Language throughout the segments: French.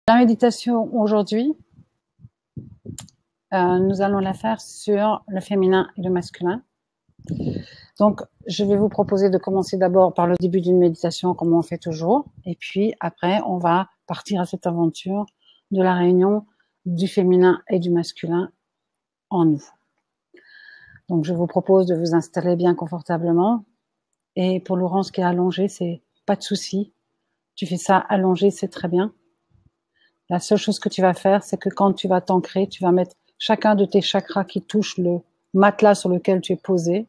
La méditation aujourd'hui, nous allons la faire sur le féminin et le masculin. Donc, je vais vous proposer de commencer d'abord par le début d'une méditation, comme on fait toujours. Et puis, après, on va partir à cette aventure de la réunion du féminin et du masculin en nous. Donc, je vous propose de vous installer bien confortablement. Et pour Laurence qui est allongée, c'est pas de souci. Tu fais ça allongé, c'est très bien. La seule chose que tu vas faire, c'est que quand tu vas t'ancrer, tu vas mettre chacun de tes chakras qui touche le matelas sur lequel tu es posé,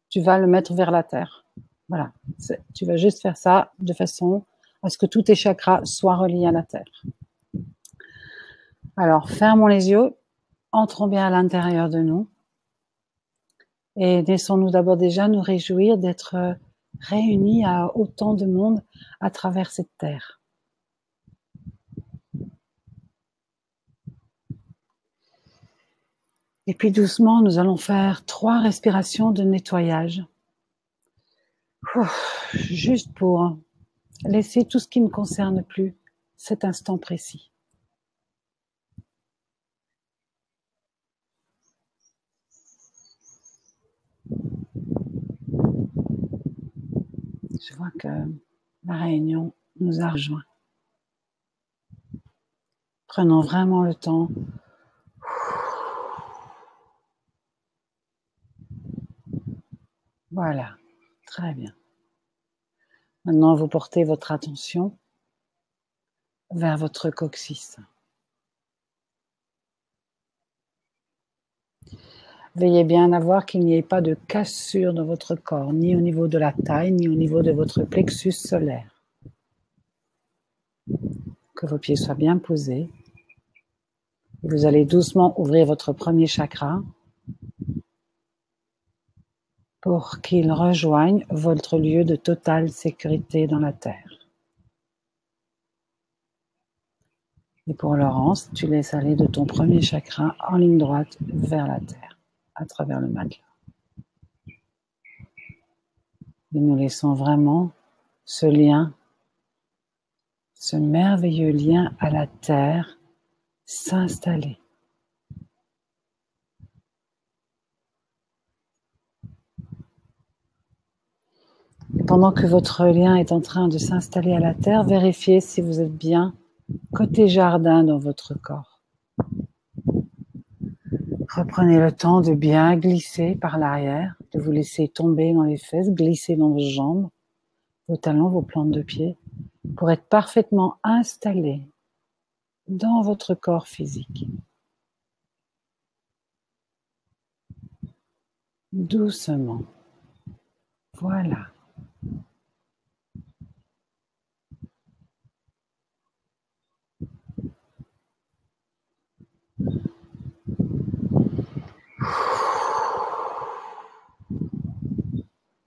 tu vas le mettre vers la terre. Voilà. Tu vas juste faire ça de façon à ce que tous tes chakras soient reliés à la terre. Alors, fermons les yeux, entrons bien à l'intérieur de nous et laissons-nous d'abord déjà nous réjouir d'être réunis à autant de monde à travers cette terre. Et puis doucement, nous allons faire 3 respirations de nettoyage. Juste pour laisser tout ce qui ne concerne plus cet instant précis. Je vois que la réunion nous a rejoints. Prenons vraiment le temps. Voilà, très bien. Maintenant, vous portez votre attention vers votre coccyx. Veillez bien à voir qu'il n'y ait pas de cassure dans votre corps, ni au niveau de la taille, ni au niveau de votre plexus solaire. Que vos pieds soient bien posés. Vous allez doucement ouvrir votre premier chakra pour qu'il rejoigne votre lieu de totale sécurité dans la terre. Et pour Laurence, tu laisses aller de ton premier chakra en ligne droite vers la terre, à travers le matelas. Et nous laissons vraiment ce lien, ce merveilleux lien à la terre s'installer. Et pendant que votre lien est en train de s'installer à la terre, vérifiez si vous êtes bien côté jardin dans votre corps. Reprenez le temps de bien glisser par l'arrière, de vous laisser tomber dans les fesses, glisser dans vos jambes, vos talons, vos plantes de pied, pour être parfaitement installé dans votre corps physique. Doucement. Voilà.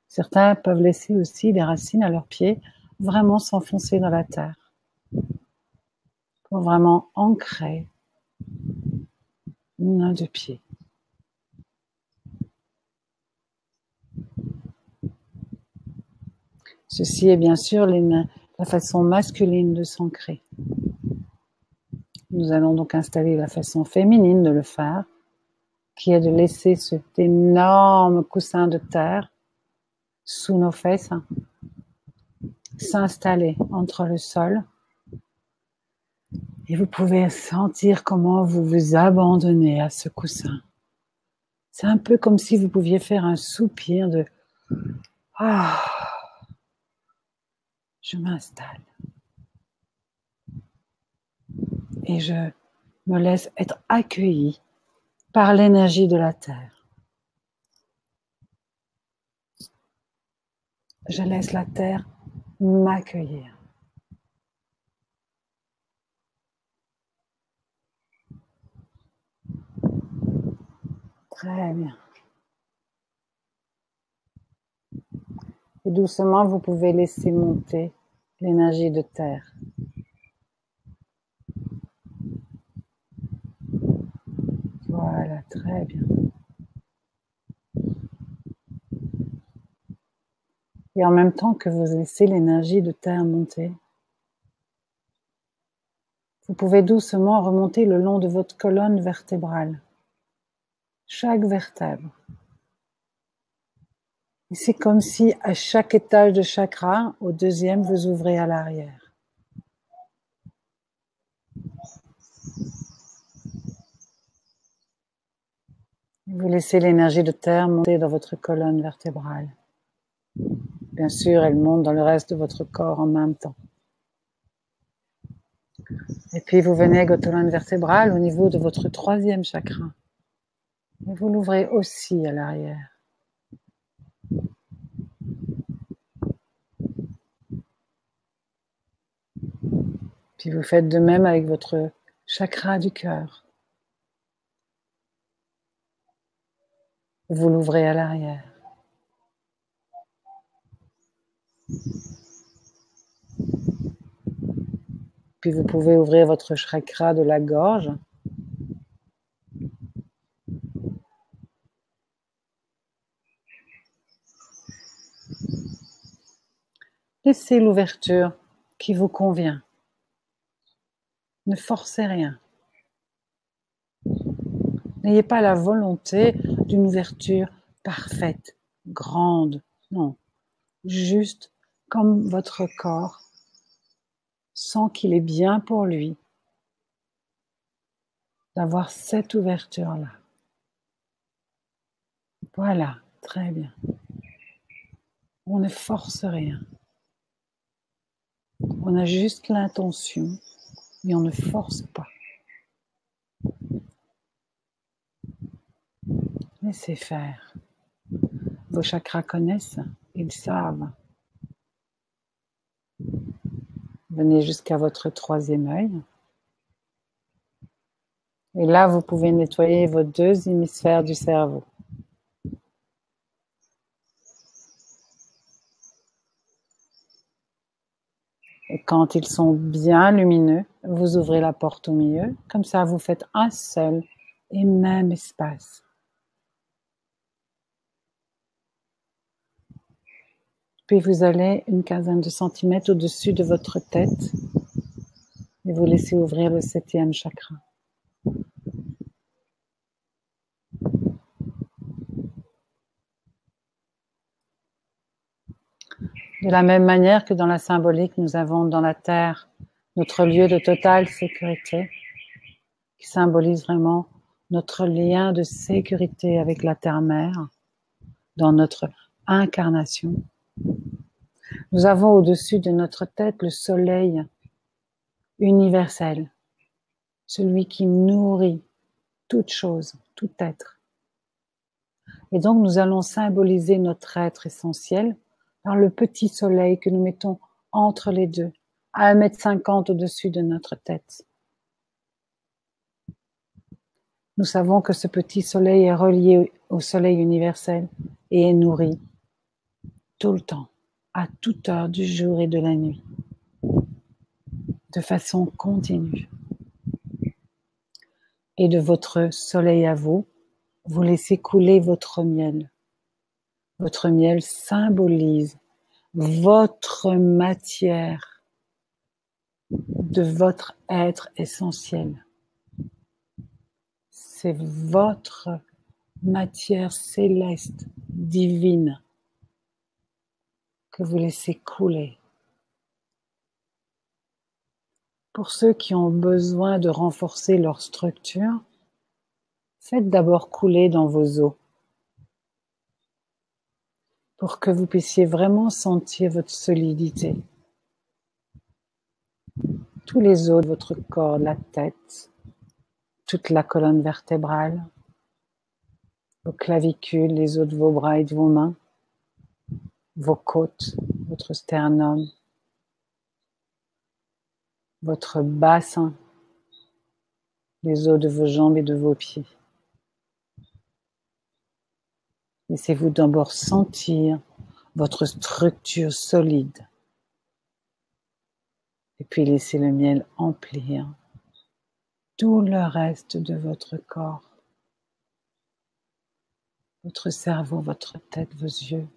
Certains peuvent laisser aussi les racines à leurs pieds vraiment s'enfoncer dans la terre pour vraiment ancrer nos 2 pieds. Ceci est bien sûr la façon masculine de s'ancrer. Nous allons donc installer la façon féminine de le faire, qui est de laisser cet énorme coussin de terre sous nos fesses s'installer entre le sol. Et vous pouvez sentir comment vous vous abandonnez à ce coussin. C'est un peu comme si vous pouviez faire un soupir de « Ah, je m'installe. » Et je me laisse être accueilli par l'énergie de la terre. Je laisse la terre m'accueillir. Très bien. Et doucement, vous pouvez laisser monter l'énergie de terre. Voilà, très bien. Et en même temps que vous laissez l'énergie de terre monter, Vous pouvez doucement remonter le long de votre colonne vertébrale, chaque vertèbre. Et c'est comme si à chaque étage de chakra, au deuxième, vous ouvrez à l'arrière. Vous laissez l'énergie de terre monter dans votre colonne vertébrale. Bien sûr, elle monte dans le reste de votre corps en même temps. Et puis vous venez avec votre colonne vertébrale au niveau de votre troisième chakra. Et vous l'ouvrez aussi à l'arrière. Puis vous faites de même avec votre chakra du cœur. Vous l'ouvrez à l'arrière. Puis vous pouvez ouvrir votre chakra de la gorge. Laissez l'ouverture qui vous convient. Ne forcez rien. N'ayez pas la volonté d'une ouverture parfaite, grande. Non, juste comme votre corps sent qu'il est bien pour lui d'avoir cette ouverture-là. Voilà, très bien. On ne force rien. On a juste l'intention, mais on ne force pas. Laissez faire. Vos chakras connaissent, ils savent. Venez jusqu'à votre troisième œil. Et là, vous pouvez nettoyer vos deux hémisphères du cerveau. Et quand ils sont bien lumineux, vous ouvrez la porte au milieu. Comme ça, vous faites un seul et même espace. Puis vous allez une quinzaine de centimètres au-dessus de votre tête et vous laissez ouvrir le septième chakra. De la même manière que dans la symbolique, nous avons dans la Terre notre lieu de totale sécurité, qui symbolise vraiment notre lien de sécurité avec la Terre-Mère dans notre incarnation. Nous avons au-dessus de notre tête le soleil universel, celui qui nourrit toute chose, tout être. Et donc nous allons symboliser notre être essentiel par le petit soleil que nous mettons entre les deux, à 1,50 m au-dessus de notre tête. Nous savons que ce petit soleil est relié au soleil universel et est nourri tout le temps, à toute heure du jour et de la nuit, de façon continue. Et de votre soleil à vous, vous laissez couler votre miel. Votre miel symbolise votre matière de votre être essentiel. C'est votre matière céleste, divine, que vous laissez couler. Pour ceux qui ont besoin de renforcer leur structure, faites d'abord couler dans vos os pour que vous puissiez vraiment sentir votre solidité. Tous les os de votre corps, la tête, toute la colonne vertébrale, vos clavicules, les os de vos bras et de vos mains, vos côtes, votre sternum, votre bassin, les os de vos jambes et de vos pieds. Laissez-vous d'abord sentir votre structure solide. Et puis laissez le miel emplir tout le reste de votre corps. Votre cerveau, votre tête, vos yeux,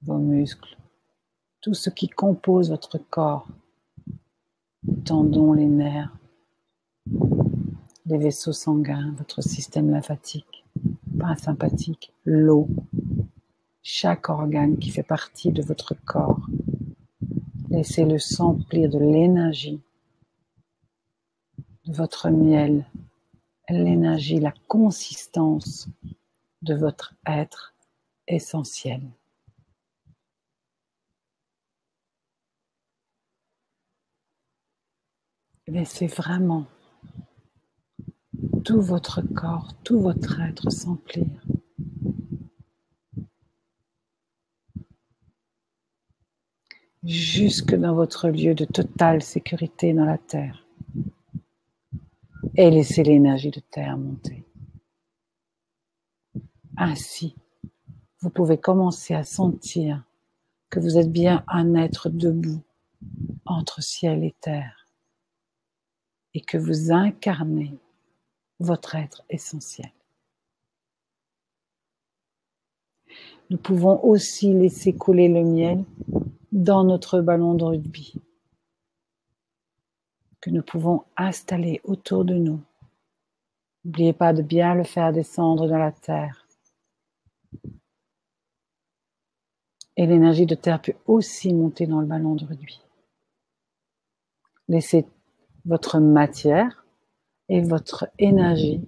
vos muscles, tout ce qui compose votre corps. les tendons, les nerfs, les vaisseaux sanguins, votre système lymphatique, parasympathique, l'eau, chaque organe qui fait partie de votre corps. Laissez-le s'emplir de l'énergie, de votre miel, l'énergie, la consistance de votre être essentiel. Laissez vraiment tout votre corps, tout votre être s'emplir. Jusque dans votre lieu de totale sécurité dans la terre. Et laissez l'énergie de terre monter. Ainsi, vous pouvez commencer à sentir que vous êtes bien un être debout entre ciel et terre et que vous incarnez votre être essentiel. Nous pouvons aussi laisser couler le miel dans notre ballon de rugby que nous pouvons installer autour de nous. N'oubliez pas de bien le faire descendre dans la terre. Et l'énergie de terre peut aussi monter dans le ballon de rugby. Laissez votre matière et votre énergie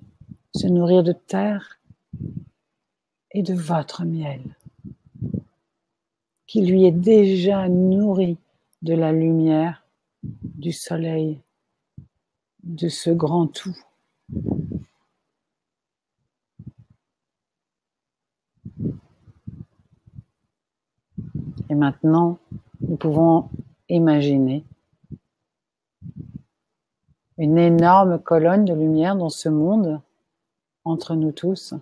se nourrir de terre et de votre miel, qui lui est déjà nourri de la lumière, du soleil, de ce grand tout. Et maintenant, nous pouvons imaginer une énorme colonne de lumière dans ce monde, entre nous tous,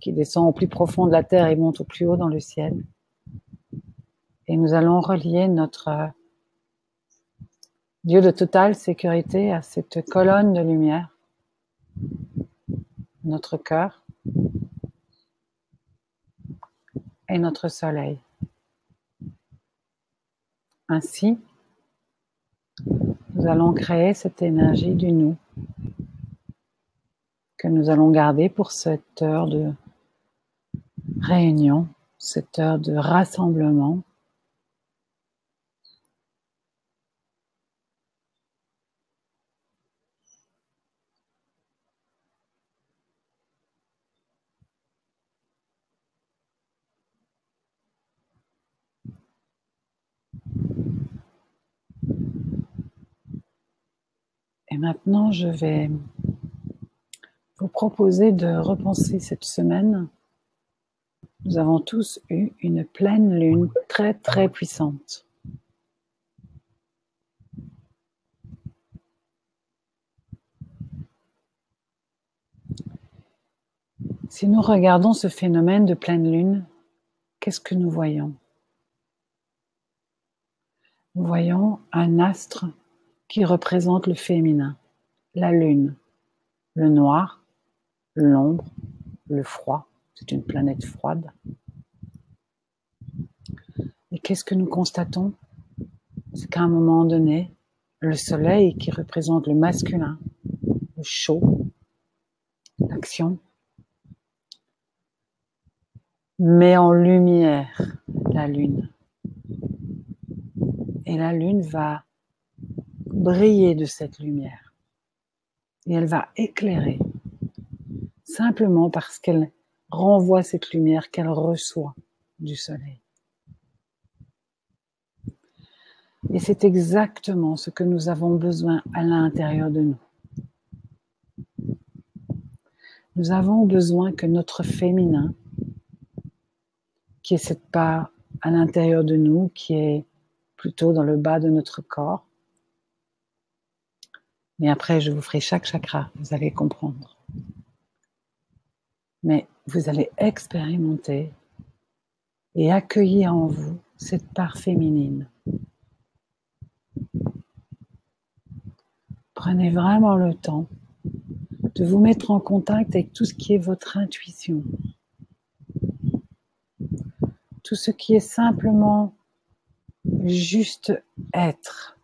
qui descend au plus profond de la terre et monte au plus haut dans le ciel. Et nous allons relier notre lieu de totale sécurité à cette colonne de lumière, notre cœur et notre soleil. Ainsi, nous allons créer cette énergie du nous que nous allons garder pour cette heure de réunion, cette heure de rassemblement. Et maintenant, je vais vous proposer de repenser cette semaine. Nous avons tous eu une pleine lune très très puissante. Si nous regardons ce phénomène de pleine lune, qu'est-ce que nous voyons? Nous voyons un astre qui représente le féminin, la lune, le noir, l'ombre, le froid. C'est une planète froide. Et qu'est-ce que nous constatons? C'est qu'à un moment donné, le soleil qui représente le masculin, le chaud, l'action, met en lumière la lune. Et la lune va briller de cette lumière. Et elle va éclairer, simplement parce qu'elle renvoie cette lumière qu'elle reçoit du soleil. Et c'est exactement ce que nous avons besoin à l'intérieur de nous. Nous avons besoin que notre féminin, qui est cette part à l'intérieur de nous, qui est plutôt dans le bas de notre corps, mais après je vous ferai chaque chakra, vous allez comprendre. Mais vous allez expérimenter et accueillir en vous cette part féminine. Prenez vraiment le temps de vous mettre en contact avec tout ce qui est votre intuition. Tout ce qui est simplement juste être.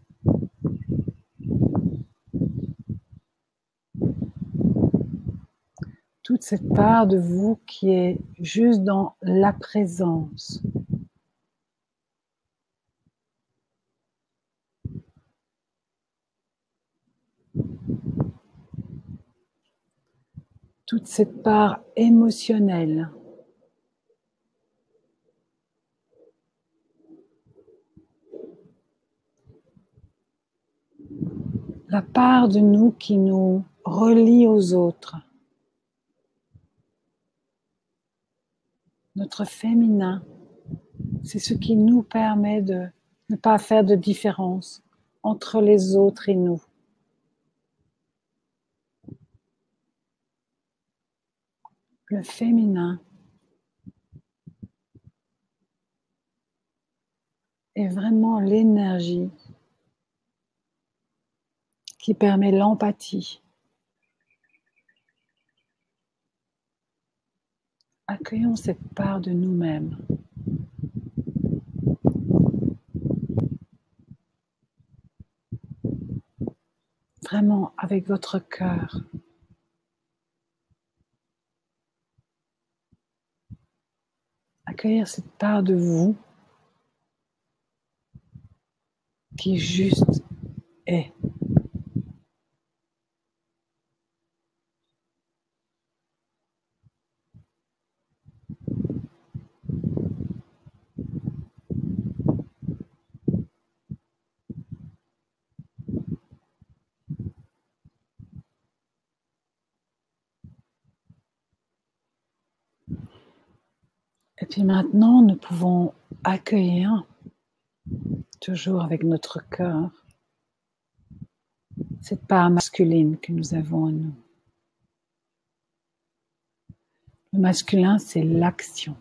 toute cette part de vous qui est juste dans la présence. Toute cette part émotionnelle. La part de nous qui nous relie aux autres. Notre féminin, c'est ce qui nous permet de ne pas faire de différence entre les autres et nous. Le féminin est vraiment l'énergie qui permet l'empathie. Accueillons cette part de nous-mêmes. Vraiment avec votre cœur. Accueillir cette part de vous qui juste est. Et puis maintenant, nous pouvons accueillir, toujours avec notre cœur, cette part masculine que nous avons en nous. Le masculin, c'est l'action.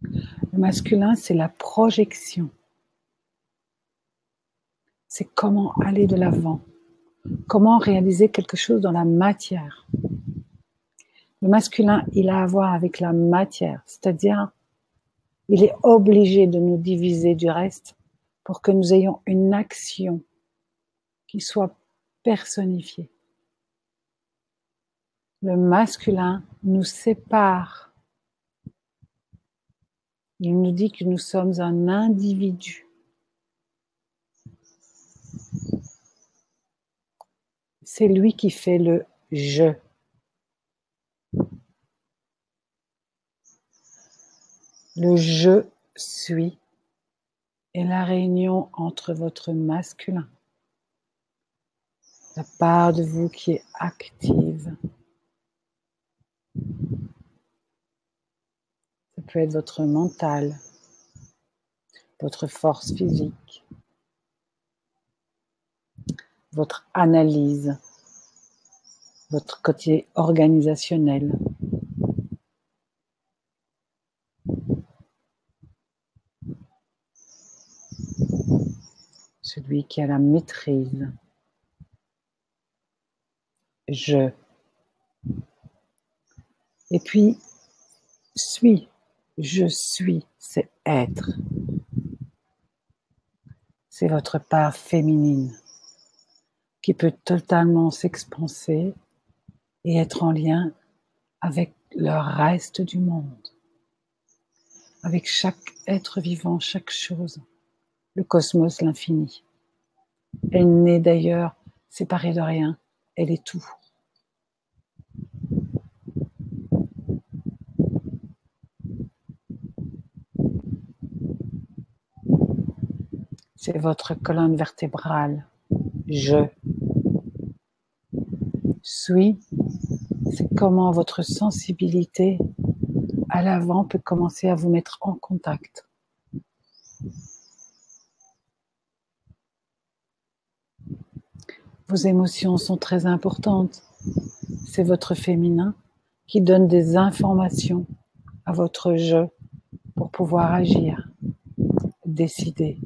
Le masculin, c'est la projection. C'est comment aller de l'avant, comment réaliser quelque chose dans la matière. Le masculin, il a à voir avec la matière, c'est-à-dire, il est obligé de nous diviser du reste pour que nous ayons une action qui soit personnifiée. Le masculin nous sépare. Il nous dit que nous sommes un individu. C'est lui qui fait le « je ». Le « je suis » est la réunion entre votre masculin, la part de vous qui est active. Ça peut être votre mental, votre force physique, votre analyse, votre côté organisationnel. Celui qui a la maîtrise. Je. Et puis, suis. Je suis, c'est être. C'est votre part féminine qui peut totalement s'expanser et être en lien avec le reste du monde, avec chaque être vivant, chaque chose, le cosmos, l'infini. Elle n'est d'ailleurs séparée de rien, elle est tout. C'est votre colonne vertébrale. Je suis, c'est comment votre sensibilité à l'avant peut commencer à vous mettre en contact. Vos émotions sont très importantes. C'est votre féminin qui donne des informations à votre je pour pouvoir agir, décider.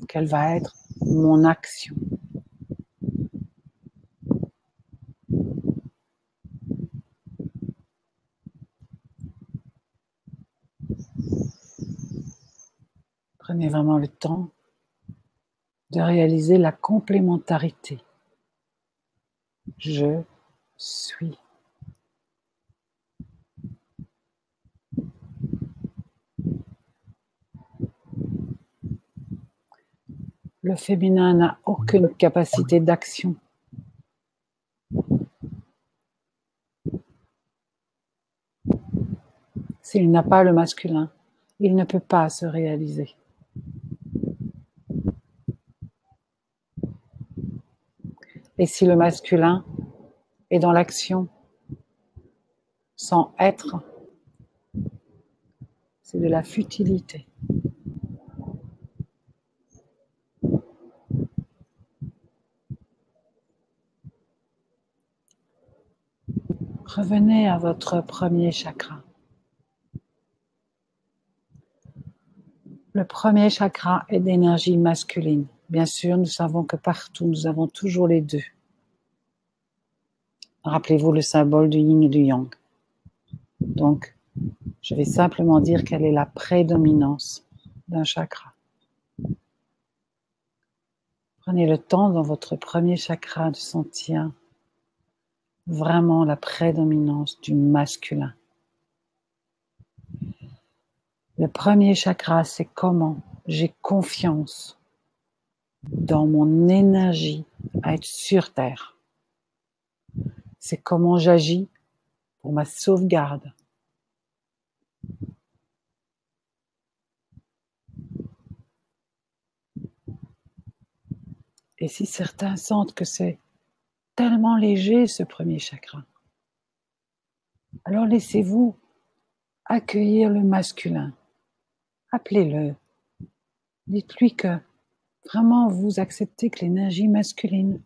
Quelle va être mon action? Prenez vraiment le temps de réaliser la complémentarité. Je suis. Le féminin n'a aucune capacité d'action. S'il n'a pas le masculin, il ne peut pas se réaliser. Et si le masculin est dans l'action sans être, c'est de la futilité. Revenez à votre premier chakra. Le premier chakra est d'énergie masculine. Bien sûr, nous savons que partout, nous avons toujours les deux. Rappelez-vous le symbole du yin et du yang. Donc, je vais simplement dire quelle est la prédominance d'un chakra. Prenez le temps dans votre premier chakra de sentir vraiment la prédominance du masculin. Le premier chakra, c'est comment j'ai confiance dans mon énergie à être sur Terre. C'est comment j'agis pour ma sauvegarde. Et si certains sentent que c'est tellement léger ce premier chakra, alors laissez-vous accueillir le masculin. Appelez-le. Dites-lui que vraiment vous acceptez que l'énergie masculine.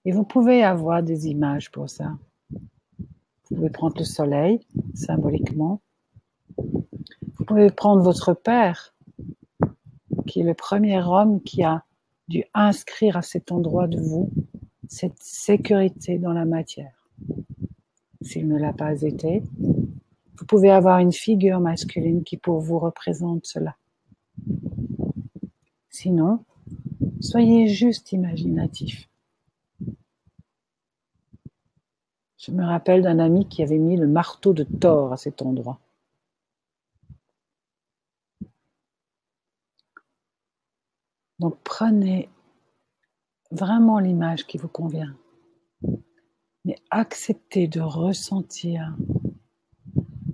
Et vous pouvez avoir des images pour ça. Vous pouvez prendre le soleil, symboliquement. Vous pouvez prendre votre père, qui est le premier homme qui a dû inscrire à cet endroit de vous cette sécurité dans la matière. S'il ne l'a pas été, vous pouvez avoir une figure masculine qui pour vous représente cela. Sinon, soyez juste imaginatif. Je me rappelle d'un ami qui avait mis le marteau de Thor à cet endroit. Donc prenez vraiment l'image qui vous convient, mais acceptez de ressentir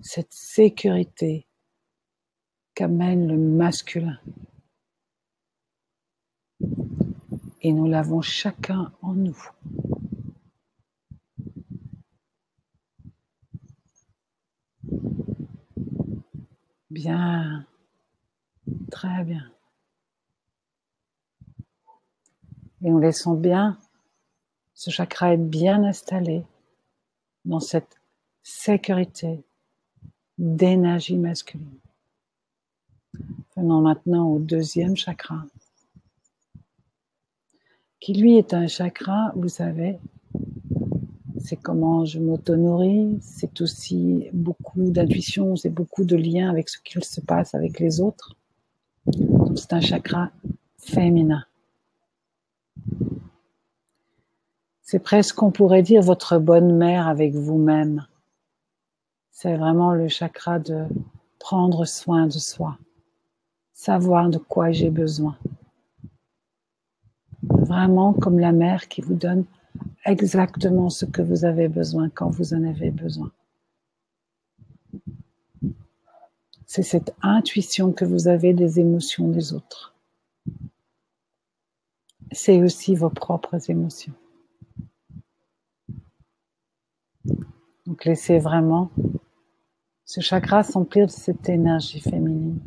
cette sécurité qu'amène le masculin. Et nous l'avons chacun en nous. Bien, très bien. Et nous laissons bien ce chakra être bien installé dans cette sécurité d'énergie masculine. Venons maintenant au deuxième chakra, qui lui est un chakra, vous savez, c'est comment je m'auto-nourris, c'est aussi beaucoup d'intuition, c'est beaucoup de liens avec ce qu'il se passe avec les autres. Donc c'est un chakra féminin. C'est presque, on pourrait dire, votre bonne mère avec vous-même. C'est vraiment le chakra de prendre soin de soi, savoir de quoi j'ai besoin. Vraiment comme la mère qui vous donne exactement ce que vous avez besoin quand vous en avez besoin. C'est cette intuition que vous avez des émotions des autres. C'est aussi vos propres émotions. Donc laissez vraiment ce chakra s'emplir de cette énergie féminine.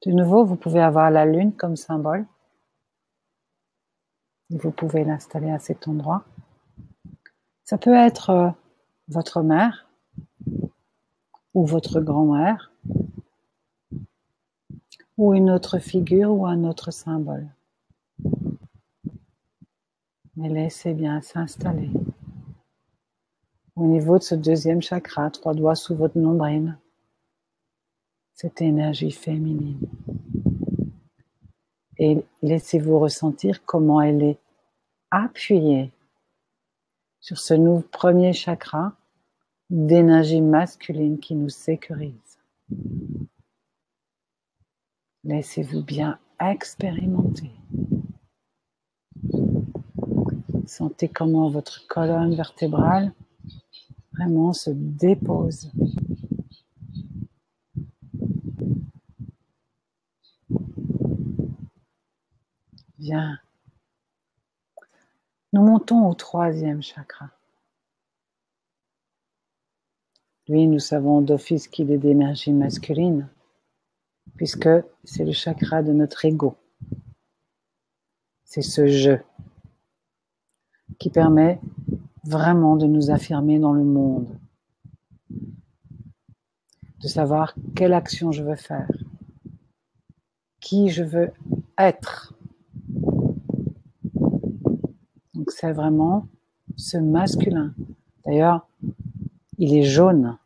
De nouveau, vous pouvez avoir la lune comme symbole. Vous pouvez l'installer à cet endroit. Ça peut être votre mère ou votre grand-mère ou une autre figure ou un autre symbole. Mais laissez bien s'installer. Au niveau de ce deuxième chakra, 3 doigts sous votre nombril, cette énergie féminine. Et laissez-vous ressentir comment elle est appuyée sur ce premier chakra d'énergie masculine qui nous sécurise. Laissez-vous bien expérimenter. Sentez comment votre colonne vertébrale vraiment se dépose. Bien. Nous montons au troisième chakra. Lui, nous savons d'office qu'il est d'énergie masculine, puisque c'est le chakra de notre ego. C'est ce jeu qui permet vraiment de nous affirmer dans le monde, de savoir quelle action je veux faire, qui je veux être. Donc c'est vraiment ce masculin. D'ailleurs, il est jaune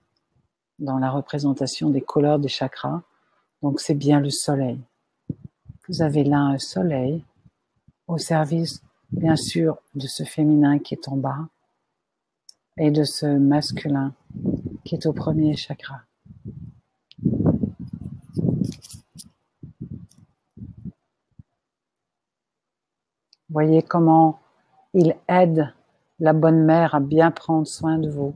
dans la représentation des couleurs des chakras, donc c'est bien le soleil. Vous avez là un soleil au service, bien sûr, de ce féminin qui est en bas et de ce masculin qui est au premier chakra. Voyez comment il aide la bonne mère à bien prendre soin de vous,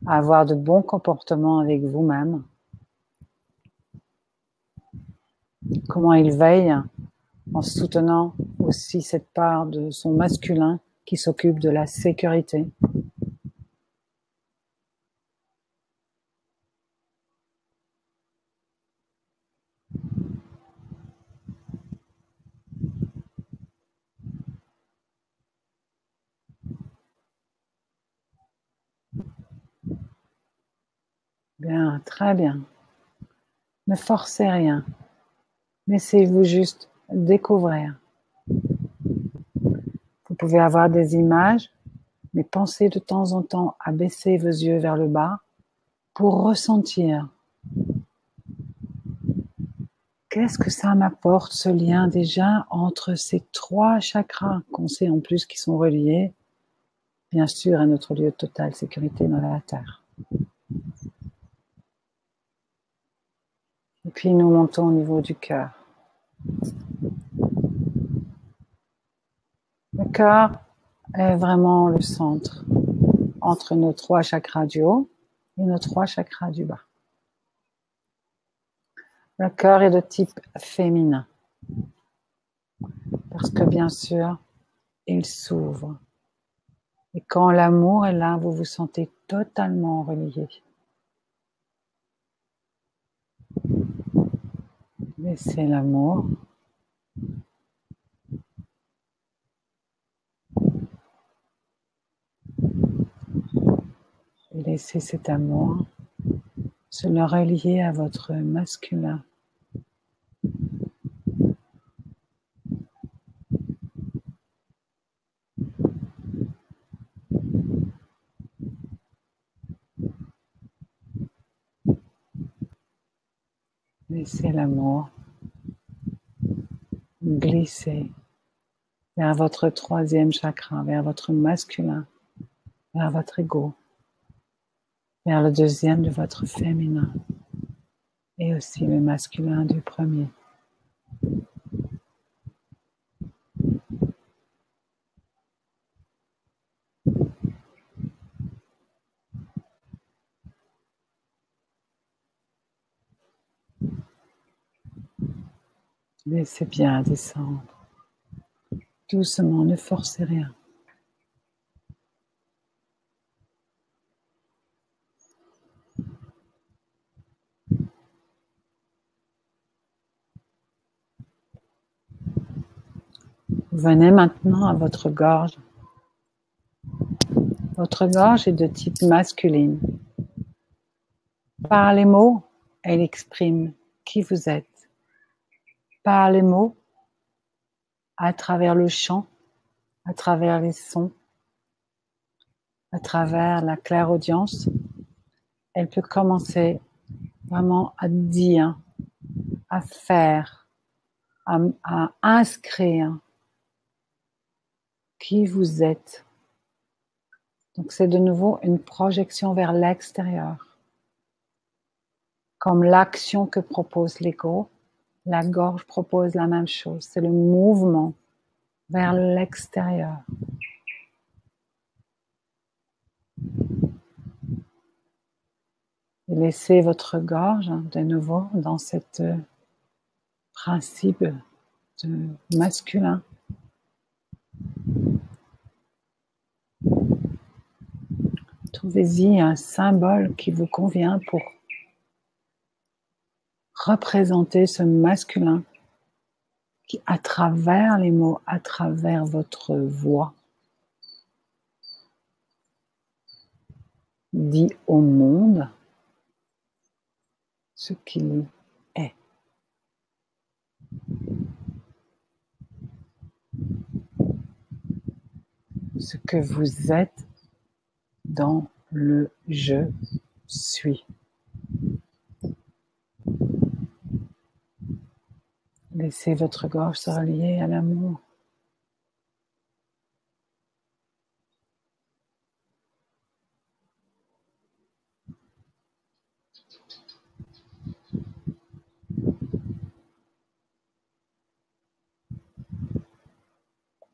à avoir de bons comportements avec vous-même. Comment il veille en soutenant aussi cette part de son masculin qui s'occupe de la sécurité. Bien, très bien. Ne forcez rien. Laissez-vous juste découvrir. Vous pouvez avoir des images, mais pensez de temps en temps à baisser vos yeux vers le bas pour ressentir. Qu'est-ce que ça m'apporte, ce lien déjà entre ces trois chakras qu'on sait en plus qui sont reliés, bien sûr, à notre lieu de totale sécurité dans la Terre. Et puis nous montons au niveau du cœur. Le cœur est vraiment le centre entre nos trois chakras du haut et nos trois chakras du bas. Le cœur est de type féminin parce que bien sûr, il s'ouvre. Et quand l'amour est là, vous vous sentez totalement relié. Laissez l'amour. Et laissez cet amour se le relier à votre masculin. Laissez l'amour glisser vers votre troisième chakra, vers votre masculin, vers votre ego, vers le deuxième de votre féminin et aussi le masculin du premier. Laissez bien descendre. Doucement, ne forcez rien. Venez maintenant à votre gorge. Votre gorge est de type masculine. Par les mots, elle exprime qui vous êtes. Par les mots, à travers le chant, à travers les sons, à travers la clairaudience, elle peut commencer vraiment à dire, à faire, à inscrire qui vous êtes Donc c'est de nouveau une projection vers l'extérieur. Comme l'action que propose l'ego, la gorge propose la même chose. C'est le mouvement vers l'extérieur. Et laissez votre gorge de nouveau dans cette principe de masculin. Trouvez-y un symbole qui vous convient pour représenter ce masculin qui, à travers les mots, à travers votre voix, dit au monde ce qu'il est. Ce que vous êtes dans le je suis. Laissez votre gorge se relier à l'amour.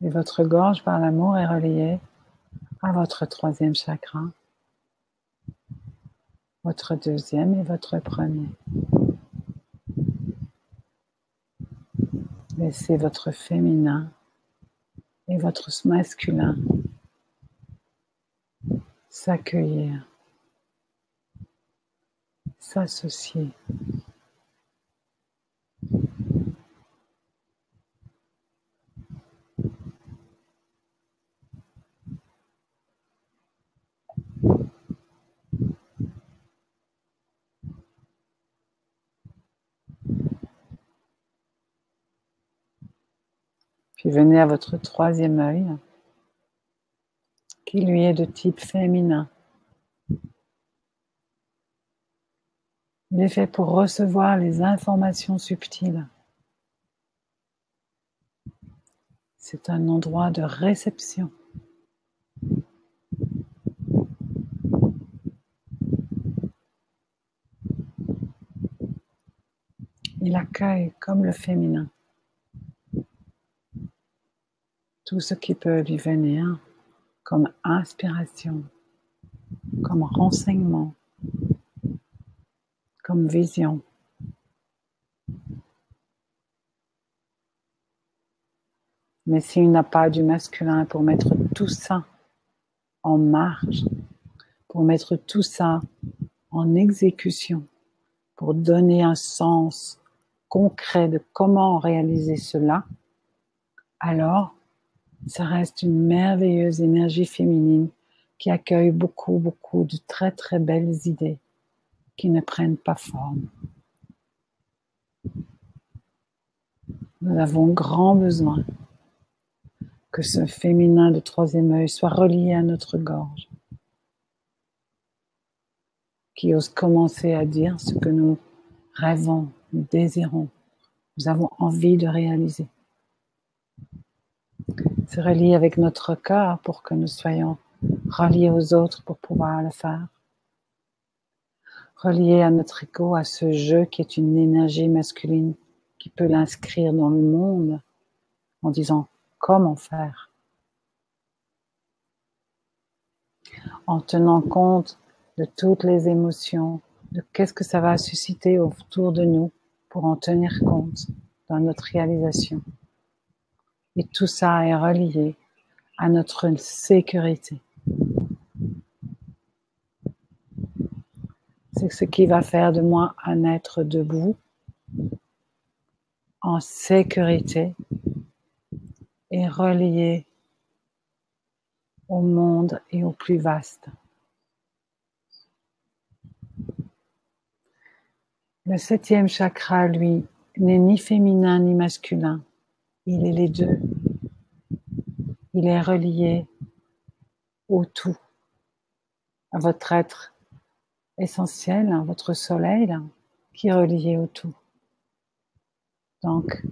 Et votre gorge par l'amour est reliée à votre troisième chakra, votre deuxième et votre premier. Laissez votre féminin et votre masculin s'accueillir, s'associer. Puis venez à votre troisième œil, qui lui est de type féminin. Il est fait pour recevoir les informations subtiles. C'est un endroit de réception. Il accueille comme le féminin tout ce qui peut lui venir comme inspiration, comme renseignement, comme vision. Mais s'il n'a pas du masculin pour mettre tout ça en marche, pour mettre tout ça en exécution, pour donner un sens concret de comment réaliser cela, alors ça reste une merveilleuse énergie féminine qui accueille beaucoup de très très belles idées qui ne prennent pas forme. Nous avons grand besoin que ce féminin de troisième œil soit relié à notre gorge, qui ose commencer à dire ce que nous rêvons, nous désirons, nous avons envie de réaliser. Se relier avec notre cœur pour que nous soyons reliés aux autres pour pouvoir le faire. Reliés à notre ego, à ce jeu qui est une énergie masculine qui peut l'inscrire dans le monde en disant comment faire. En tenant compte de toutes les émotions, de qu'est-ce que ça va susciter autour de nous pour en tenir compte dans notre réalisation. Et tout ça est relié à notre sécurité. C'est ce qui va faire de moi un être debout, en sécurité et relié au monde et au plus vaste. Le septième chakra, lui, n'est ni féminin ni masculin. Il est les deux. Il est relié au tout, à votre être essentiel, à votre soleil, qui est relié au tout. Donc,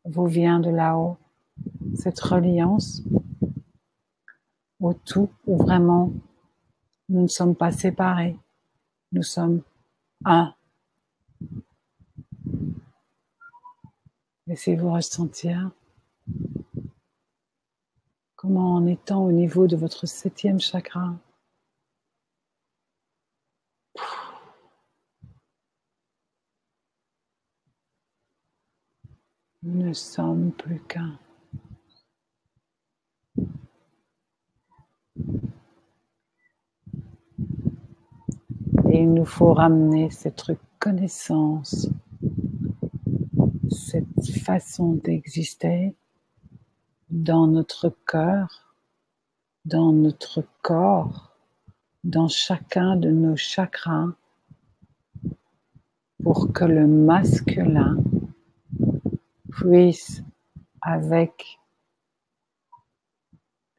vous vient de là-haut cette reliance au tout où vraiment nous ne sommes pas séparés, nous sommes un. Laissez-vous ressentir comment, en étant au niveau de votre 7e chakra, nous ne sommes plus qu'un. Et il nous faut ramener cette reconnaissance, cette façon d'exister dans notre cœur, dans notre corps, dans chacun de nos chakras, pour que le masculin puisse, avec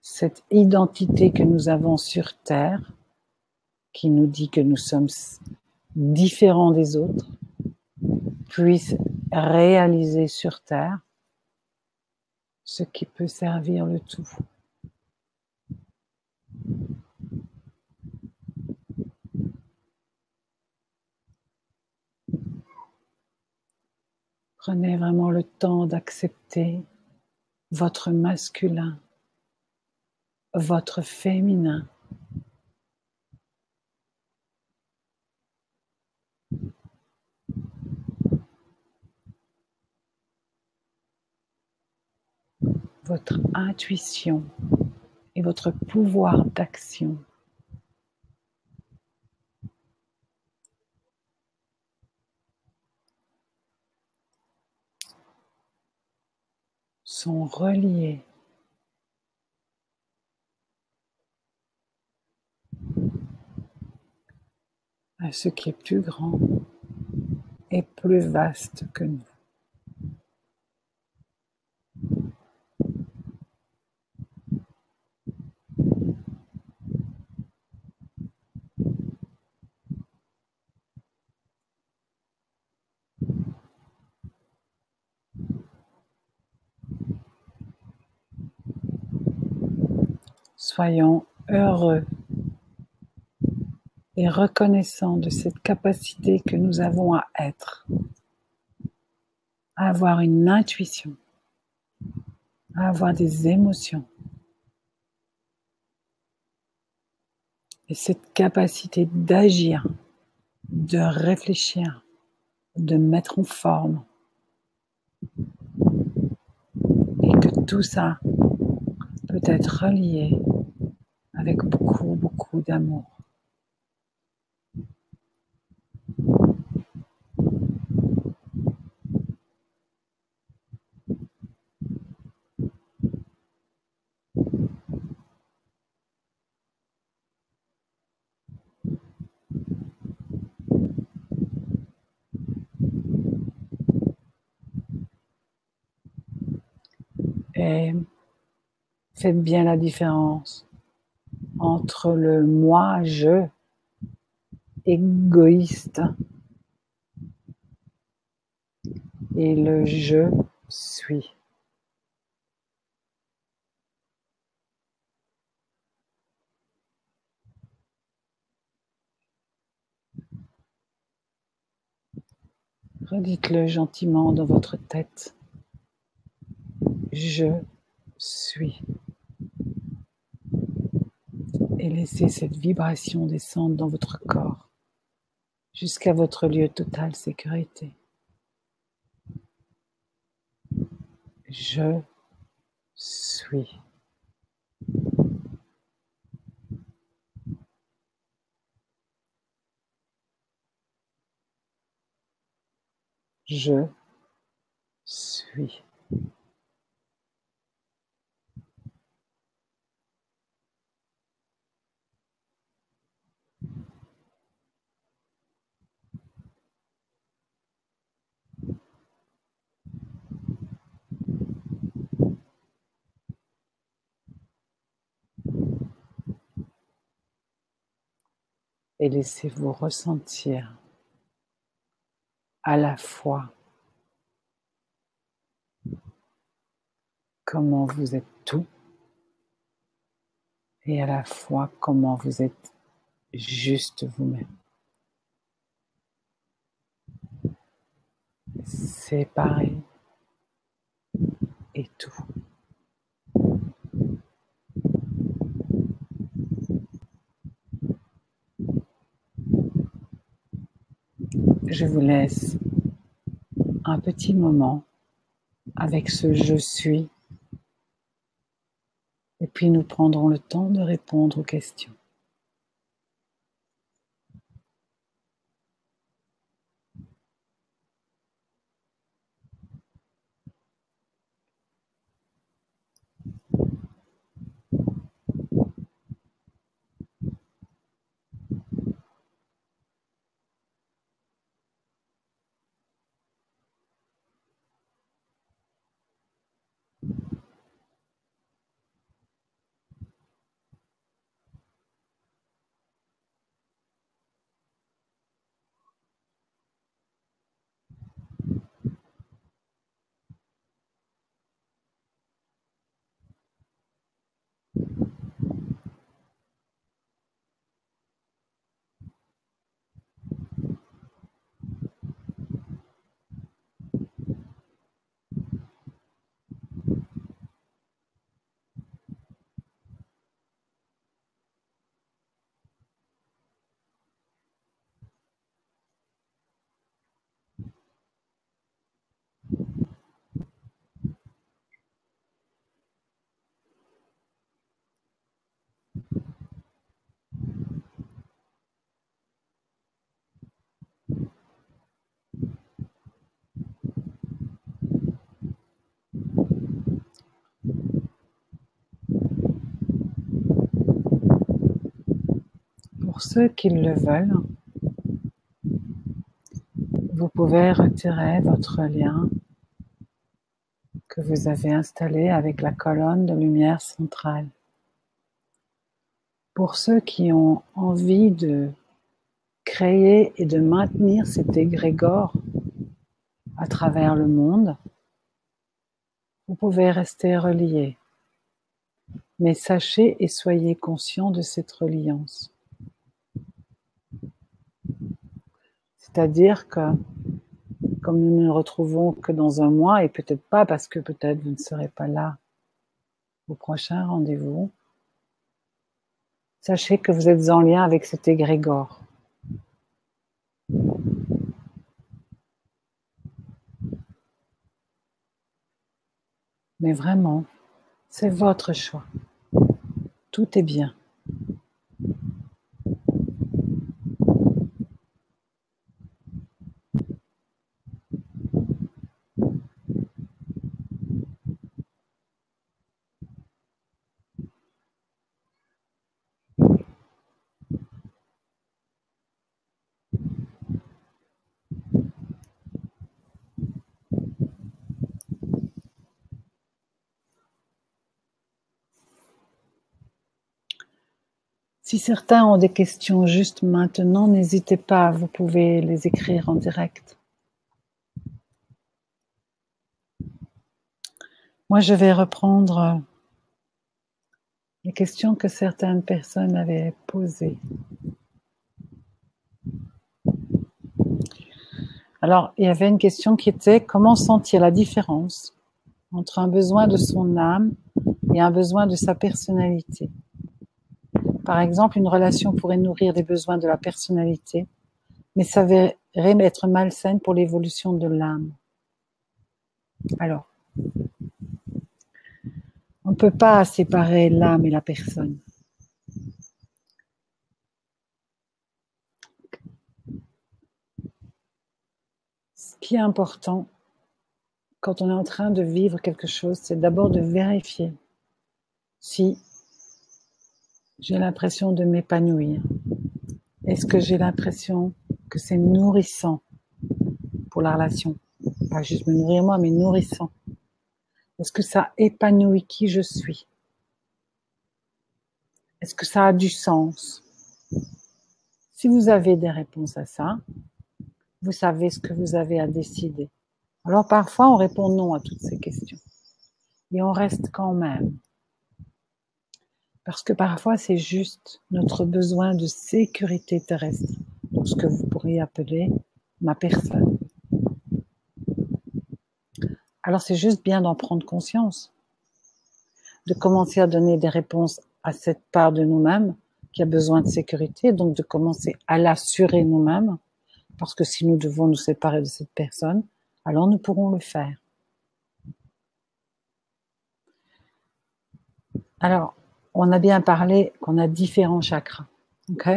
cette identité que nous avons sur Terre, qui nous dit que nous sommes différents des autres, puisse réaliser sur Terre ce qui peut servir le tout. Prenez vraiment le temps d'accepter votre masculin, votre féminin. Votre intuition et votre pouvoir d'action. Sont reliés à ce qui est plus grand et plus vaste que nous. Soyons heureux et reconnaissants de cette capacité que nous avons à être, à avoir une intuition, à avoir des émotions. Et cette capacité d'agir, de réfléchir, de mettre en forme. Et que tout ça peut être relié avec beaucoup, beaucoup d'amour. Et faites bien la différence entre le moi, je, égoïste, et le je suis. Redites-le gentiment dans votre tête. Je suis. Et laissez cette vibration descendre dans votre corps jusqu'à votre lieu de totale sécurité. Je suis. Je suis. Et laissez-vous ressentir à la fois comment vous êtes tout et à la fois comment vous êtes juste vous-même. Séparé et tout. Je vous laisse un petit moment avec ce je suis et puis nous prendrons le temps de répondre aux questions. Pour ceux qui le veulent, vous pouvez retirer votre lien que vous avez installé avec la colonne de lumière centrale. Pour ceux qui ont envie de créer et de maintenir cet égrégore à travers le monde, vous pouvez rester relié. Mais sachez et soyez conscient de cette reliance. C'est-à-dire que, comme nous ne nous retrouvons que dans un mois, et peut-être pas parce que peut-être vous ne serez pas là au prochain rendez-vous, sachez que vous êtes en lien avec cet égrégore. Mais vraiment, c'est votre choix. Tout est bien. Si certains ont des questions juste maintenant, n'hésitez pas, vous pouvez les écrire en direct. Moi, je vais reprendre les questions que certaines personnes avaient posées. Alors, il y avait une question qui était « Comment sentir la différence entre un besoin de son âme et un besoin de sa personnalité ?» Par exemple, une relation pourrait nourrir des besoins de la personnalité, mais s'avérer être malsaine pour l'évolution de l'âme. Alors, on ne peut pas séparer l'âme et la personne. Ce qui est important, quand on est en train de vivre quelque chose, c'est d'abord de vérifier si j'ai l'impression de m'épanouir. Est-ce que j'ai l'impression que c'est nourrissant pour la relation? Pas juste me nourrir moi, mais nourrissant. Est-ce que ça épanouit qui je suis? Est-ce que ça a du sens? Si vous avez des réponses à ça, vous savez ce que vous avez à décider. Alors parfois, on répond non à toutes ces questions. Et on reste quand même. Parce que parfois, c'est juste notre besoin de sécurité terrestre. Donc, ce que vous pourriez appeler ma personne. Alors, c'est juste bien d'en prendre conscience, de commencer à donner des réponses à cette part de nous-mêmes qui a besoin de sécurité, donc de commencer à l'assurer nous-mêmes, parce que si nous devons nous séparer de cette personne, alors nous pourrons le faire. Alors, on a bien parlé qu'on a différents chakras, ok?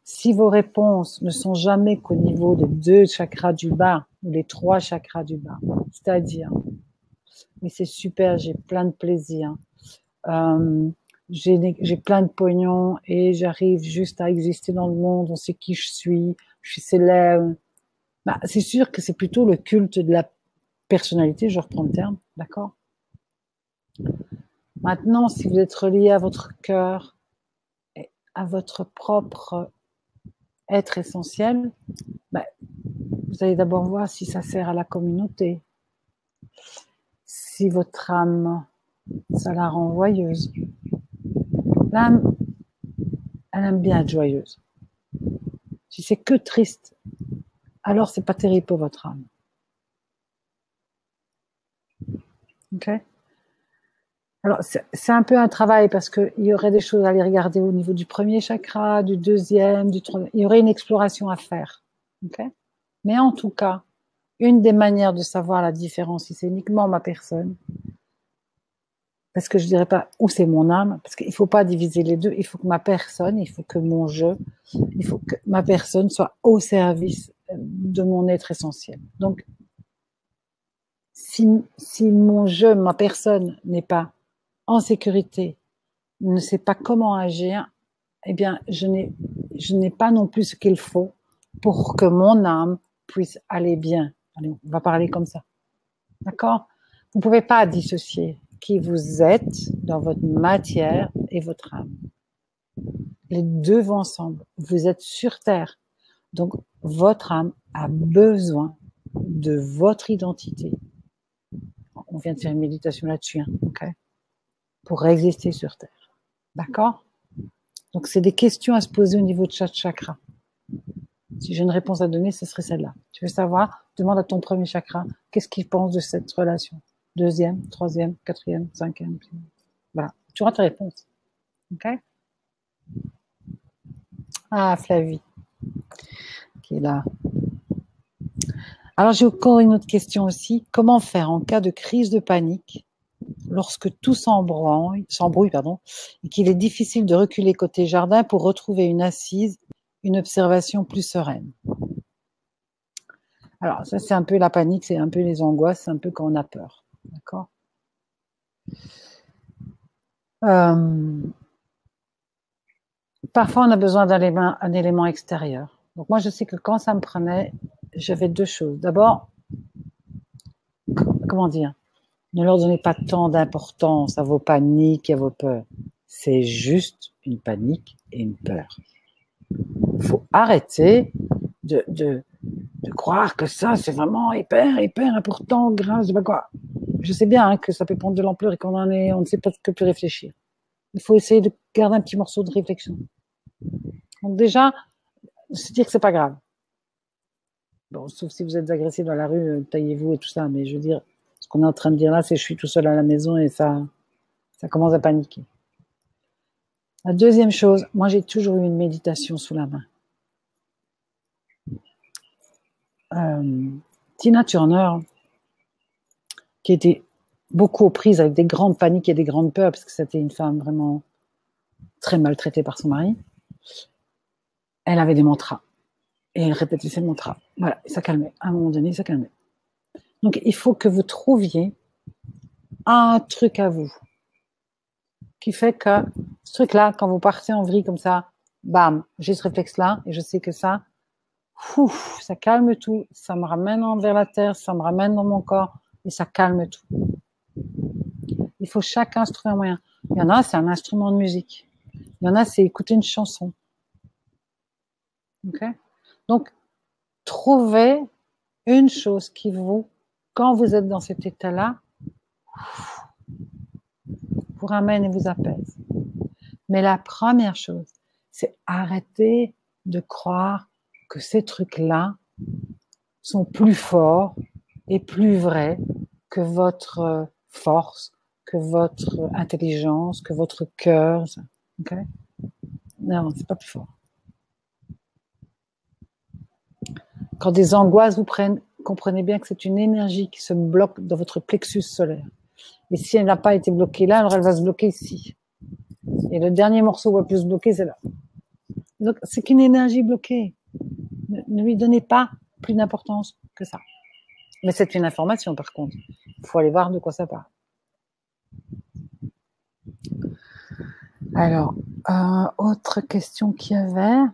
Si vos réponses ne sont jamais qu'au niveau des 2 chakras du bas ou les 3 chakras du bas, c'est-à-dire, mais c'est super, j'ai plein de plaisir, j'ai plein de pognon et j'arrive juste à exister dans le monde, on sait qui je suis célèbre. Bah, c'est sûr que c'est plutôt le culte de la personnalité, je reprends le terme, d'accord? Maintenant, si vous êtes relié à votre cœur et à votre propre être essentiel, bah, vous allez d'abord voir si ça sert à la communauté, si votre âme, ça la rend joyeuse. L'âme, elle aime bien être joyeuse. Si c'est que triste, alors c'est pas terrible pour votre âme. Ok? Alors, c'est un peu un travail parce qu'il y aurait des choses à aller regarder au niveau du premier chakra, du deuxième, du troisième. Il y aurait une exploration à faire. Ok? Mais en tout cas, une des manières de savoir la différence, si c'est uniquement ma personne, parce que je dirais pas où c'est mon âme, parce qu'il faut pas diviser les deux, il faut que ma personne, il faut que mon jeu, il faut que ma personne soit au service de mon être essentiel. Donc, si mon jeu, ma personne n'est pas en sécurité, ne sait pas comment agir, eh bien, je n'ai pas non plus ce qu'il faut pour que mon âme puisse aller bien. Allez, on va parler comme ça. D'accord? Vous ne pouvez pas dissocier qui vous êtes dans votre matière et votre âme. Les deux vont ensemble. Vous êtes sur Terre. Donc, votre âme a besoin de votre identité. On vient de faire une méditation là-dessus, hein, okay, pour exister sur Terre. D'accord? Donc, c'est des questions à se poser au niveau de chaque chakra. Si j'ai une réponse à donner, ce serait celle-là. Tu veux savoir? Demande à ton premier chakra, qu'est-ce qu'il pense de cette relation? Deuxième, troisième, quatrième, cinquième. Voilà. Tu auras ta réponse. OK? Ah, Flavie, qui est là. Alors, j'ai encore une autre question aussi. Comment faire en cas de crise de panique lorsque tout s'embrouille, et qu'il est difficile de reculer côté jardin pour retrouver une assise, une observation plus sereine? Alors, ça, c'est un peu la panique, c'est un peu les angoisses, c'est un peu quand on a peur. D'accord? Parfois, on a besoin d'un élément extérieur. Donc, moi, je sais que quand ça me prenait, j'avais 2 choses. D'abord, comment dire? Ne leur donnez pas tant d'importance à vos paniques et à vos peurs. C'est juste une panique et une peur. Il faut arrêter de croire que ça, c'est vraiment hyper important, grave, je sais pas quoi. Je sais bien que ça peut prendre de l'ampleur et qu'on on ne sait pas que plus réfléchir. Il faut essayer de garder un petit morceau de réflexion. Donc déjà, se dire que c'est pas grave. Bon, sauf si vous êtes agressé dans la rue, taillez-vous et tout ça. Mais je veux dire, ce qu'on est en train de dire là, c'est je suis tout seul à la maison et ça commence à paniquer. La deuxième chose, moi j'ai toujours eu une méditation sous la main. Tina Turner, qui était beaucoup aux prises avec des grandes paniques et des grandes peurs, parce que c'était une femme vraiment très maltraitée par son mari, elle avait des mantras. Et elle répétait ses mantras. Voilà, ça calmait. À un moment donné, ça calmait. Donc, il faut que vous trouviez un truc à vous qui fait que ce truc-là, quand vous partez en vrille comme ça, bam, j'ai ce réflexe-là et je sais que ça, ça calme tout, ça me ramène envers la terre, ça me ramène dans mon corps et ça calme tout. Il faut chacun se trouver un moyen. Il y en a, c'est un instrument de musique. Il y en a, c'est écouter une chanson. Okay? Donc, trouvez une chose qui vous, quand vous êtes dans cet état-là, vous ramène et vous apaise. Mais la première chose, c'est arrêter de croire que ces trucs-là sont plus forts et plus vrais que votre force, que votre intelligence, que votre cœur. Okay? Non, c'est pas plus fort. Quand des angoisses vous prennent, comprenez bien que c'est une énergie qui se bloque dans votre plexus solaire. Et si elle n'a pas été bloquée là, alors elle va se bloquer ici. Et le dernier morceau où elle peut se bloquer, c'est là. Donc, c'est qu'une énergie bloquée. Ne lui donnez pas plus d'importance que ça. Mais c'est une information, par contre. Il faut aller voir de quoi ça parle. Alors, autre question qu'il y avait.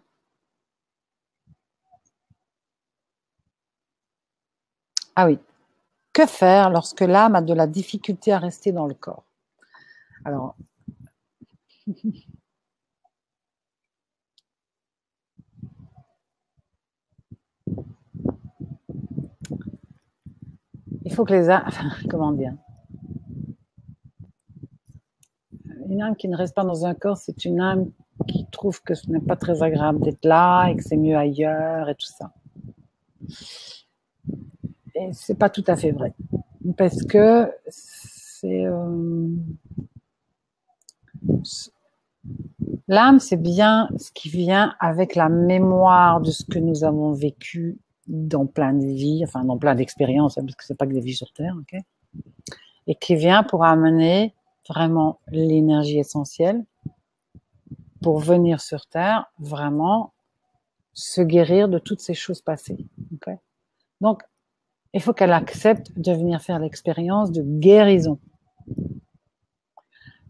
Ah oui. Que faire lorsque l'âme a de la difficulté à rester dans le corps? Alors, il faut que les âmes, comment dire, une âme qui ne reste pas dans un corps, c'est une âme qui trouve que ce n'est pas très agréable d'être là et que c'est mieux ailleurs et tout ça. Et c'est pas tout à fait vrai, parce que c'est l'âme, c'est bien ce qui vient avec la mémoire de ce que nous avons vécu dans plein de vies, enfin dans plein d'expériences, parce que c'est pas que des vies sur Terre, ok, et qui vient pour amener vraiment l'énergie essentielle pour venir sur Terre vraiment se guérir de toutes ces choses passées. Okay? Donc, il faut qu'elle accepte de venir faire l'expérience de guérison.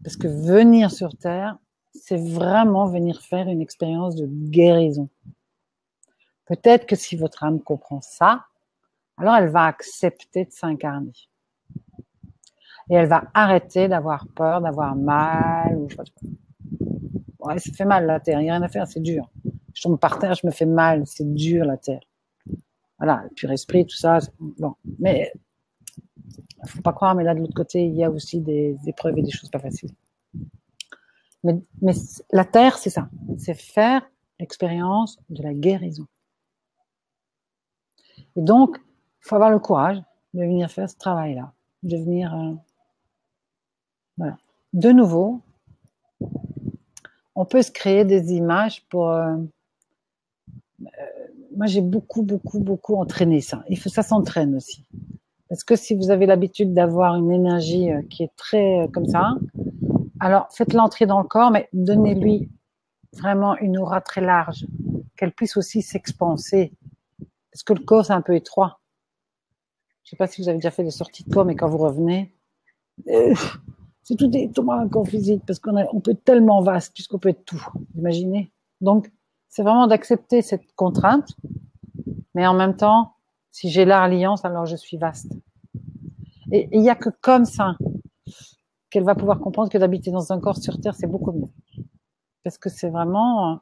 Parce que venir sur Terre, c'est vraiment venir faire une expérience de guérison. Peut-être que si votre âme comprend ça, alors elle va accepter de s'incarner. Et elle va arrêter d'avoir peur, d'avoir mal, ou je sais pas. Ouais, ça fait mal la Terre, il n'y a rien à faire, c'est dur. Je tombe par terre, je me fais mal, c'est dur la Terre. Voilà, le pur esprit, tout ça, bon. Mais il ne faut pas croire, mais là de l'autre côté, il y a aussi des épreuves et des choses pas faciles. Mais la Terre, c'est ça, c'est faire l'expérience de la guérison. Et donc, il faut avoir le courage de venir faire ce travail-là, de venir, voilà. De nouveau, on peut se créer des images pour. Moi, j'ai beaucoup entraîné ça. Ça s'entraîne aussi. Parce que si vous avez l'habitude d'avoir une énergie qui est très comme ça, alors faites-la entrer dans le corps, mais donnez-lui vraiment une aura très large, qu'elle puisse aussi s'expanser. Parce que le corps, c'est un peu étroit. Je ne sais pas si vous avez déjà fait des sorties de corps, mais quand vous revenez, c'est tout étroit un corps physique, parce qu'on peut être tellement vaste, puisqu'on peut être tout. Imaginez. Donc, c'est vraiment d'accepter cette contrainte, mais en même temps, si j'ai l'alliance, alors je suis vaste. Et il n'y a que comme ça qu'elle va pouvoir comprendre que d'habiter dans un corps sur Terre, c'est beaucoup mieux. Parce que c'est vraiment,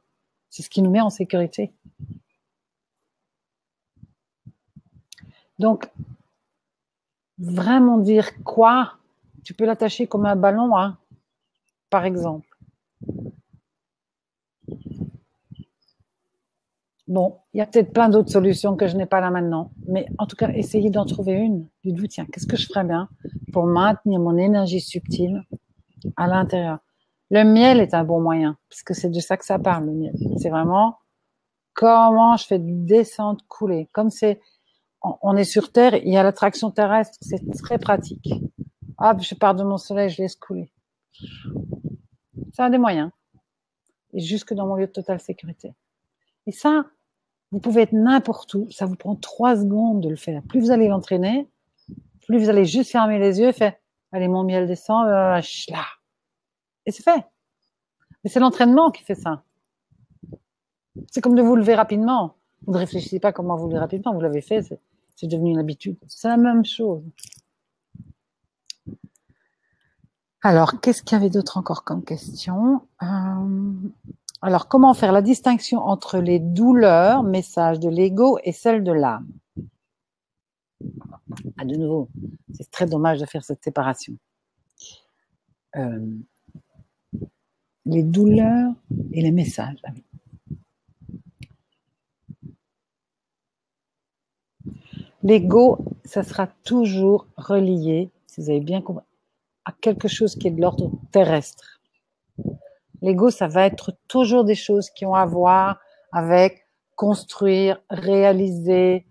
c'est ce qui nous met en sécurité. Donc, vraiment dire quoi, tu peux l'attacher comme un ballon, hein, par exemple. Bon, il y a peut-être plein d'autres solutions que je n'ai pas là maintenant, mais en tout cas, essayez d'en trouver une. Dites-vous, tiens, qu'est-ce que je ferais bien pour maintenir mon énergie subtile à l'intérieur? Le miel est un bon moyen, parce que c'est de ça que ça parle, le miel. C'est vraiment comment je fais descendre, couler. Comme on est sur Terre, il y a l'attraction terrestre, c'est très pratique. Hop, je pars de mon soleil, je laisse couler. C'est un des moyens. Et jusque dans mon lieu de totale sécurité. Et ça, vous pouvez être n'importe où, ça vous prend 3 secondes de le faire. Plus vous allez l'entraîner, plus vous allez juste fermer les yeux et faire, allez, mon miel descend, là. Et c'est fait. Mais c'est l'entraînement qui fait ça. C'est comme de vous lever rapidement. Vous ne réfléchissez pas comment vous lever rapidement, vous l'avez fait, c'est devenu une habitude. C'est la même chose. Alors, qu'est-ce qu'il y avait d'autre encore comme question? Alors, comment faire la distinction entre les douleurs, messages de l'ego, et celles de l'âme? Ah, de nouveau, c'est très dommage de faire cette séparation. les douleurs et les messages. L'ego, ça sera toujours relié, si vous avez bien compris, à quelque chose qui est de l'ordre terrestre. L'ego, ça va être toujours des choses qui ont à voir avec construire, réaliser,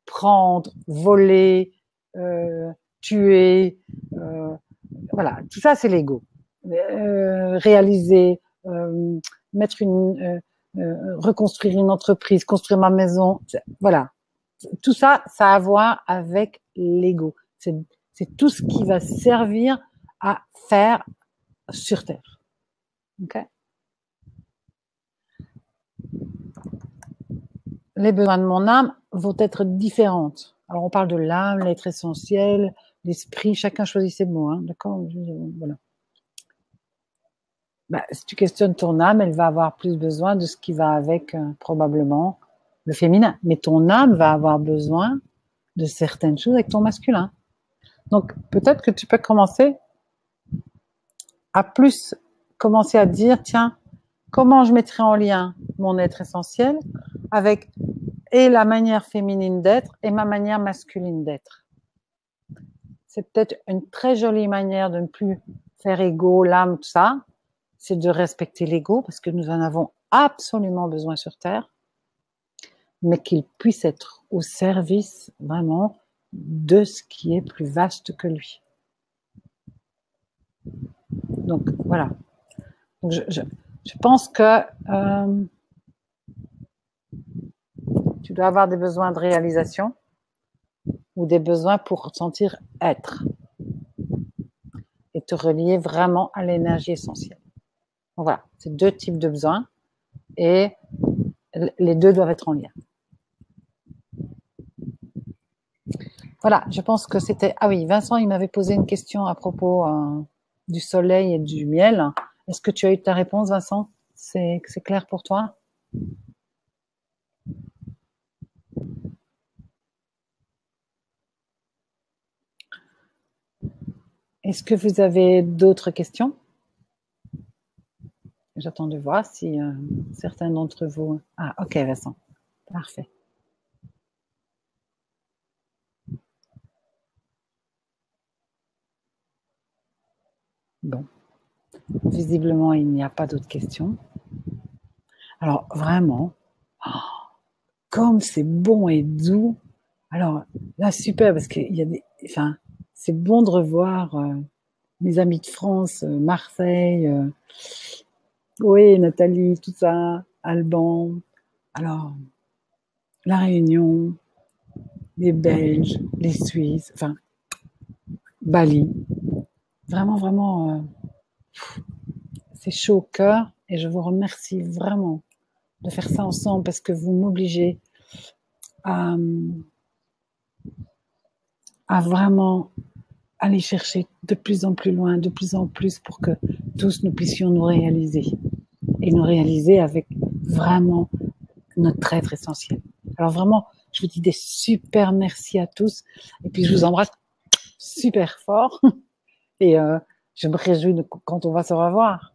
prendre, voler, tuer, voilà, tout ça c'est l'ego. Réaliser, mettre reconstruire une entreprise, construire ma maison, voilà. Tout ça, ça a à voir avec l'ego. C'est tout ce qui va servir à faire sur Terre. Okay? Les besoins de mon âme vont être différentes. Alors, on parle de l'âme, l'être essentiel, l'esprit, chacun choisit ses mots, hein, d'accord? Voilà. Bah, si tu questionnes ton âme, elle va avoir plus besoin de ce qui va avec, probablement, le féminin. Mais ton âme va avoir besoin de certaines choses avec ton masculin. Donc, peut-être que tu peux commencer à plus commencer à dire, tiens, comment je mettrai en lien mon être essentiel avec et la manière féminine d'être et ma manière masculine d'être. C'est peut-être une très jolie manière de ne plus faire égo, l'âme, tout ça. C'est de respecter l'ego parce que nous en avons absolument besoin sur Terre, mais qu'il puisse être au service vraiment de ce qui est plus vaste que lui. Donc voilà. Donc, je pense que tu dois avoir des besoins de réalisation ou des besoins pour sentir être et te relier vraiment à l'énergie essentielle. Donc voilà, c'est deux types de besoins et les deux doivent être en lien. Voilà, je pense que c'était... Ah oui, Vincent, il m'avait posé une question à propos du soleil et du miel. Est-ce que tu as eu ta réponse, Vincent? C'est clair pour toi? Est-ce que vous avez d'autres questions? J'attends de voir si certains d'entre vous... Ah, ok, Vincent. Parfait. Bon. Visiblement, il n'y a pas d'autres questions. Alors, vraiment, comme c'est bon et doux. Alors, là, super, parce qu'il y a des... Enfin, c'est bon de revoir mes amis de France, Marseille, oui, Nathalie, tout ça, Alban. Alors, La Réunion, les Belges, les Suisses, enfin, Bali. Vraiment, vraiment, c'est chaud au cœur et je vous remercie vraiment de faire ça ensemble parce que vous m'obligez à vraiment aller chercher de plus en plus loin, de plus en plus pour que tous nous puissions nous réaliser et nous réaliser avec vraiment notre être essentiel. Alors vraiment, je vous dis des super merci à tous et puis je vous embrasse super fort et je me réjouis quand on va se revoir.